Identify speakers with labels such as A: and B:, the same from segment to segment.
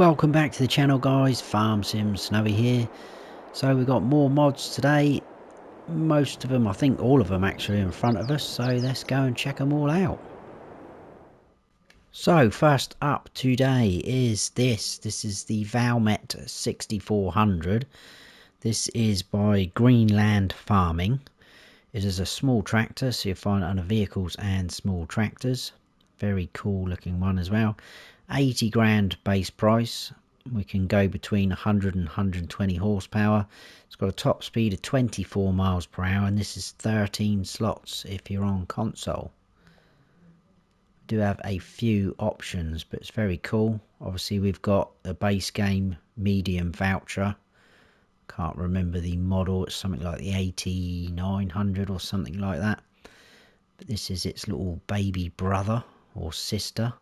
A: Welcome back to the channel, guys. Farm Sim Snowy here. So we've got more mods today. Most of them, I think all of them actually, in front of us. So let's go and check them all out. So first up today is this. This is the Valmet 6400. This is by Greenlandfarming. It is a small tractor, so you'll find it under vehicles and small tractors. Very cool looking one as well. 80 grand base price. We can go between 100 and 120 horsepower. It's got a top speed of 24 miles per hour, and this is 13 slots if you're on console. Do have a few options, but it's very cool. Obviously we've got a base game medium voucher. Can't remember the model. It's something like the 8900 or something like that, but this is its little baby brother or sister.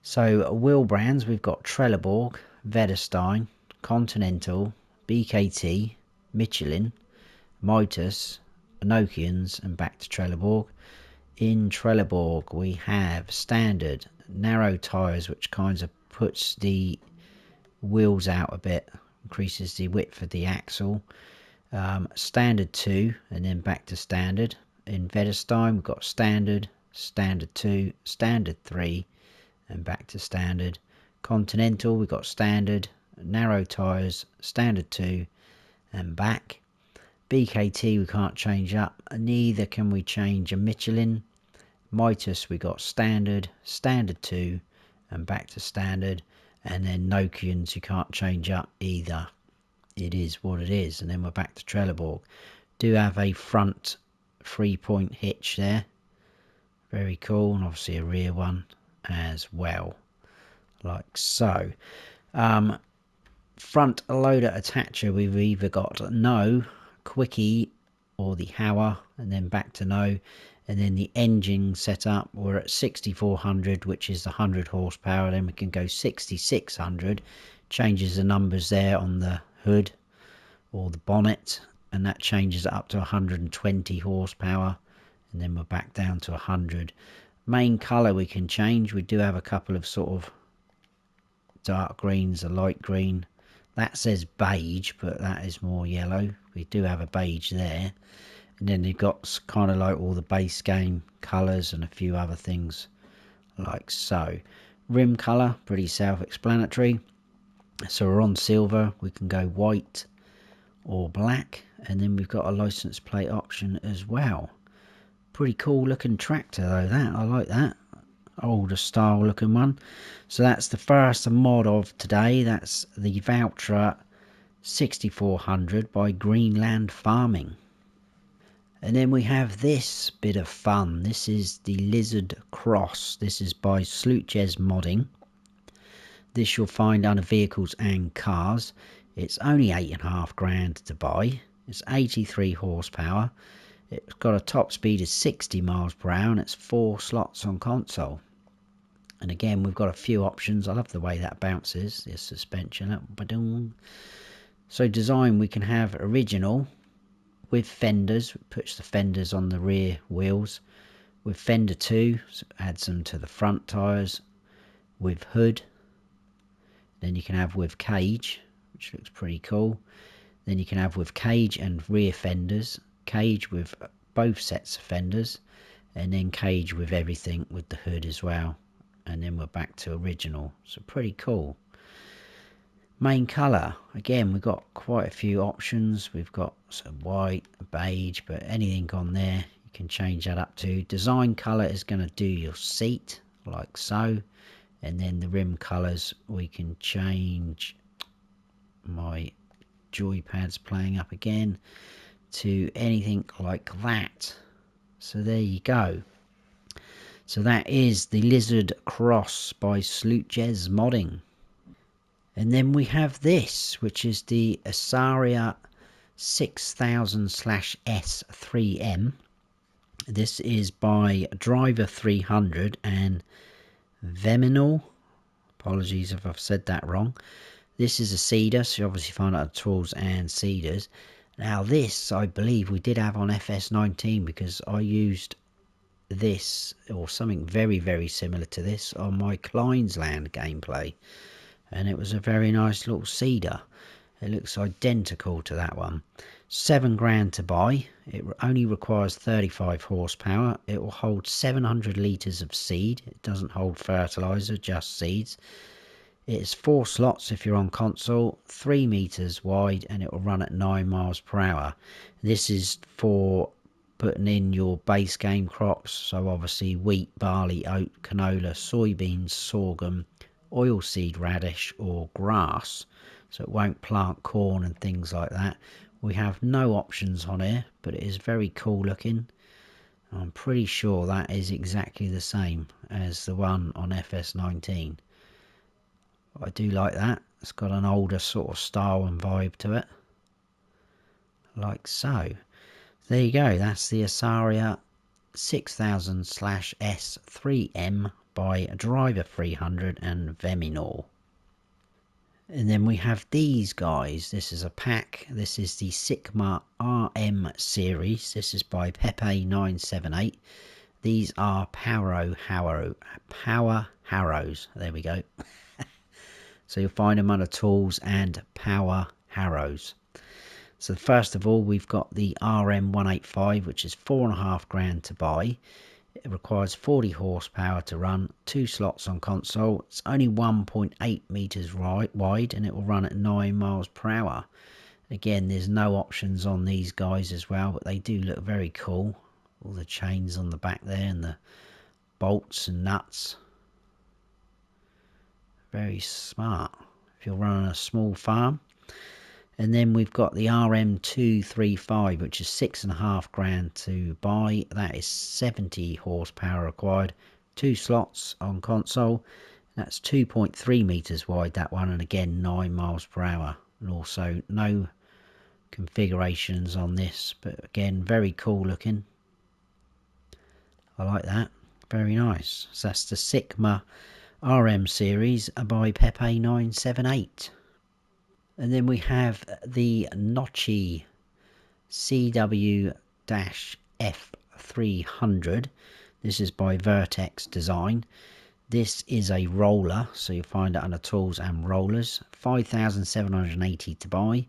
A: So wheel brands, we've got Trelleborg, VertexDezign, Continental, BKT, Michelin, Mitas, Nokians, and back to Trelleborg. In Trelleborg we have standard narrow tyres, which kind of puts the wheels out a bit, increases the width of the axle. Standard 2 and then back to standard. In VertexDezign we've got standard, standard 2, standard 3 and back to standard. Continental we've got standard, narrow tyres, standard 2 and back. BKT we can't change up, neither can we change a Michelin. Mitas we got standard, standard 2 and back to standard. And then Nokians you can't change up either. It is what it is. And then we're back to Trelleborg. Do have a front 3-point hitch there. Very cool. And obviously a rear one as well, like so. Front loader attacher, we've either got no, quickie or the Hauer, and then back to no. And then the engine setup, we're at 6400, which is the 100 horsepower. Then we can go 6600, changes the numbers there on the hood or the bonnet, and that changes it up to 120 horsepower. And then we're back down to 100. Main colour we can change. We do have a couple of sort of dark greens, a light green. That says beige, but that is more yellow. We do have a beige there. And then you've got kind of like all the base game colours and a few other things like so. Rim colour, pretty self-explanatory. So we're on silver. We can go white or black. And then we've got a license plate option as well. Pretty cool looking tractor though, that. I like that. Older style looking one. So that's the first mod of today. That's the Valtra 6400 by Greenlandfarming. And then we have this bit of fun. This is the Lizard Cross. This is by SleutjesModding. This you'll find under vehicles and cars. It's only 8.5 grand to buy. It's 83 horsepower. It's got a top speed of 60 miles per hour and it's 4 slots on console. And again, we've got a few options. I love the way that bounces, the suspension. So design, we can have original with fenders, which puts the fenders on the rear wheels. With fender 2, so adds them to the front tyres. With hood. Then you can have with cage, which looks pretty cool. Then you can have with cage and rear fenders. Cage with both sets of fenders, and then cage with everything with the hood as well. And then we're back to original. So pretty cool. Main colour, again we've got quite a few options. We've got some white, beige, but anything on there you can change that up to. Design colour is going to do your seat like so, and then the rim colours we can change. My joypad's playing up again to anything like that. So there you go. So that is the Lizard Cross by SleutjesModding. And then we have this, which is the Isaria 6000/S3M. This is by Driver 300 and VEMYNAL. Apologies if I've said that wrong. This is a seeder, so you obviously find out tools and seeders. Now this, I believe we did have on FS19, because I used this, or something very, very similar to this, on my Klein's Land gameplay. and it was a very nice little cedar. It looks identical to that one. £7 to buy. It only requires 35 horsepower. It will hold 700 litres of seed. It doesn't hold fertiliser, just seeds. It's 4 slots if you're on console, 3 metres wide, and it will run at 9 miles per hour. This is for putting in your base game crops, so obviously wheat, barley, oat, canola, soybeans, sorghum, oilseed radish or grass, so it won't plant corn and things like that. We have no options on here, but it is very cool looking. I'm pretty sure that is exactly the same as the one on FS19. I do like that. It's got an older sort of style and vibe to it, like so. There you go, that's the Isaria 6000/S3M by Driver 300 and VEMYNAL. And then we have these guys. This is a pack. This is the Sicma RM series. This is by Pepe978. These are power harrows. There we go. So you'll find them under tools and power harrows. So first of all, we've got the RM185, which is £4.5 to buy. It requires 40 horsepower to run, 2 slots on console. It's only 1.8 metres wide, and it will run at 9 miles per hour. Again, there's no options on these guys as well, but they do look very cool. All the chains on the back there and the bolts and nuts. Very smart if you're running a small farm. And then we've got the RM235, which is £6.5 to buy. That is 70 horsepower required. 2 slots on console. That's 2.3 metres wide, that one, and again 9 miles per hour. And also no configurations on this, but again very cool looking. I like that. Very nice. So that's the Sicma RM series by Pepe978. And then we have the Knoche CW-F300. This is by VertexDezign. This is a roller, so you'll find it under tools and rollers. 5,780 to buy.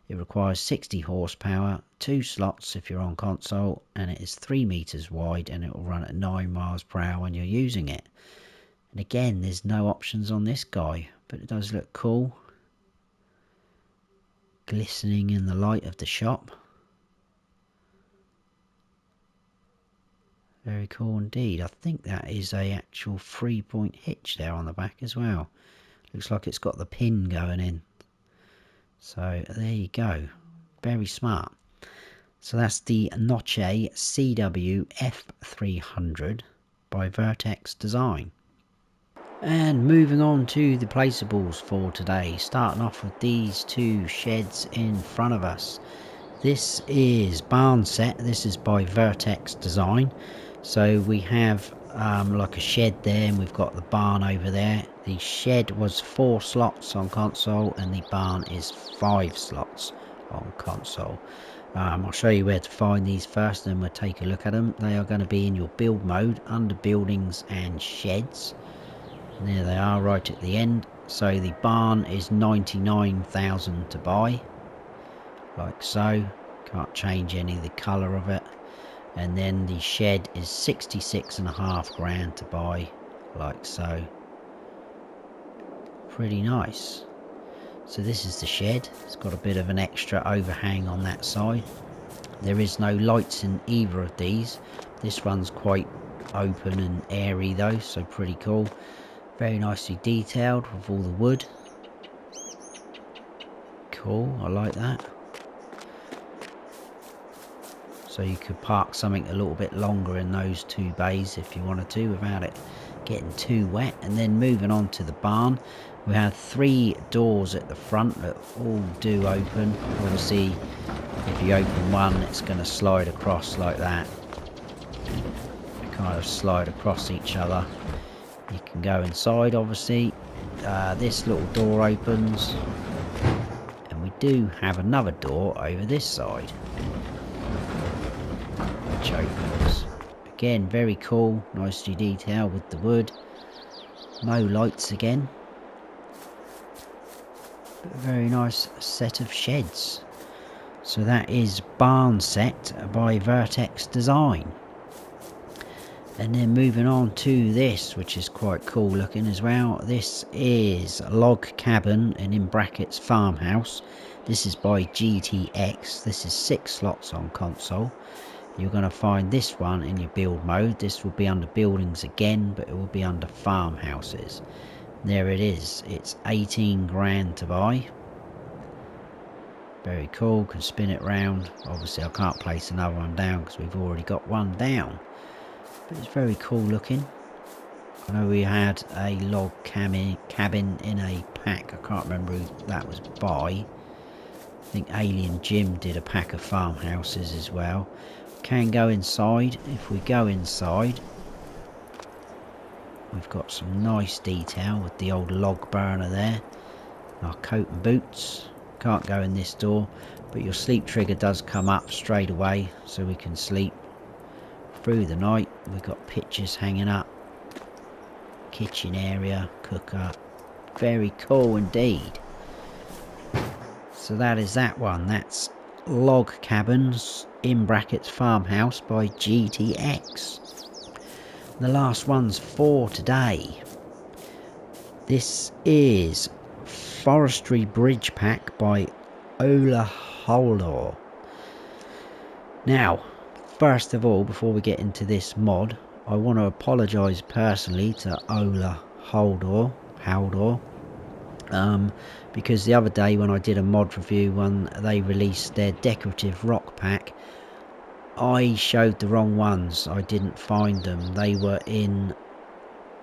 A: It requires 60 horsepower, 2 slots if you're on console, and it is 3 metres wide, and it will run at 9 miles per hour when you're using it. And again, there's no options on this guy, but it does look cool. Glistening in the light of the shop. Very cool indeed. I think that is a actual 3-point hitch there on the back as well. Looks like it's got the pin going in. So there you go. Very smart. So that's the Knoche CW-F300 by VertexDezign. And moving on to the placeables for today, starting off with these 2 sheds in front of us. This is barn set. This is by VertexDezign. So we have like a shed there, and we've got the barn over there. The shed was 4 slots on console, and the barn is 5 slots on console. I'll show you where to find these first, then we'll take a look at them. They are going to be in your build mode under buildings and sheds. And there they are right at the end. So the barn is 99,000 to buy, like so. Can't change any of the colour of it. And then the shed is 66.5 to buy, like so. Pretty nice. So this is the shed. It's got a bit of an extra overhang on that side. There is no lights in either of these. This one's quite open and airy though, so pretty cool. Very nicely detailed with all the wood. Cool, I like that. So you could park something a little bit longer in those 2 bays if you wanted to, without it getting too wet. And then moving on to the barn, we have 3 doors at the front that all do open. Obviously if you open one, it's going to slide across like that. They kind of slide across each other. You can go inside, obviously. This little door opens, and we do have another door over this side, which opens. Again, very cool, nicely detailed with the wood. No lights again. A very nice set of sheds. So that is Barn Set by VertexDezign. And then moving on to this, which is quite cool looking as well. This is Log Cabin, and in brackets Farmhouse. This is by GTX. This is 6 slots on console. You're going to find this one in your build mode. This will be under buildings again, but it will be under farmhouses. There it is. It's 18 grand to buy. Very cool. Can spin it round. Obviously I can't place another one down because we've already got one down. But it's very cool looking. I know we had a log cabin in a pack. I can't remember who that was by. I think Alien Jim did a pack of farmhouses as well. Can go inside. If we go inside, we've got some nice detail with the old log burner there. Our coat and boots. Can't go in this door, but your sleep trigger does come up straight away, so we can sleep through the night. We've got pictures hanging up, kitchen area, cooker. Very cool indeed. So that is that one. That's Log Cabins in brackets Farmhouse by GTX. The last one's for today. This is Forestry Bridge Pack by OlaHaldor. Now, first of all, before we get into this mod, I want to apologise personally to OlaHaldor, because the other day when I did a mod review when they released their decorative rock pack, I showed the wrong ones. I didn't find them. They were in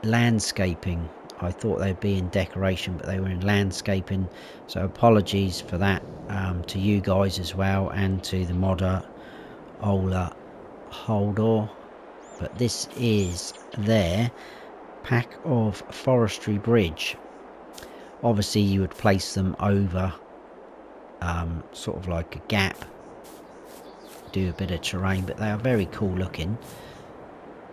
A: landscaping. I thought they'd be in decoration, but they were in landscaping. So apologies for that to you guys as well, and to the modder OlaHaldor. But this is their pack of forestry bridge. Obviously you would place them over sort of like a gap, do a bit of terrain, but they are very cool looking.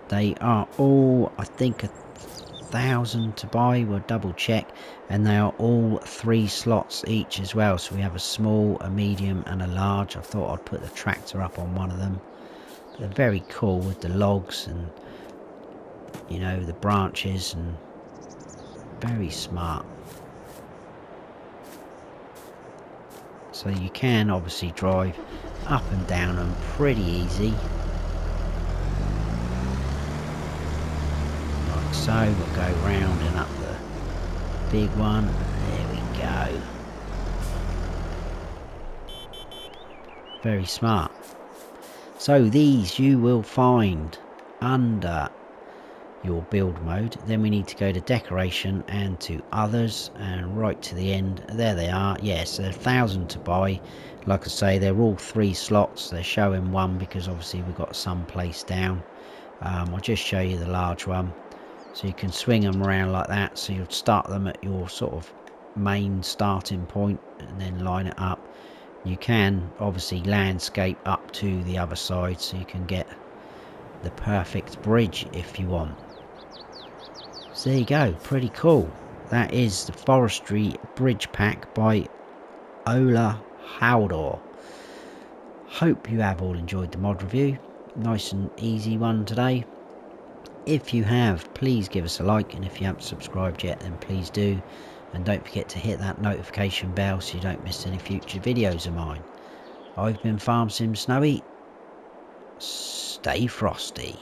A: They are all, I think, 1,000 to buy. We'll double check. And they are all 3 slots each as well, so we have a small, a medium and a large. I thought I'd put the tractor up on one of them. They're very cool with the logs and, you know, the branches, and very smart. So you can obviously drive up and down them pretty easy. Like so. We'll go round and up the big one. There we go. Very smart. So these you will find under your build mode. Then we need to go to decoration and to others, and right to the end there they are. Yes, they're 1,000 to buy. Like I say, they're all 3 slots. They're showing one because obviously we've got some place down. I'll just show you the large one, so you can swing them around like that. So you'll start them at your sort of main starting point and then line it up. You can obviously landscape up to the other side, so you can get the perfect bridge if you want. So there you go, pretty cool. That is the Forestry Bridge Pack by OlaHaldor. Hope you have all enjoyed the mod review. Nice and easy one today. If you have, please give us a like, and if you haven't subscribed yet, then please do. And don't forget to hit that notification bell so you don't miss any future videos of mine. I've been Farm Sim Snowy. Stay frosty.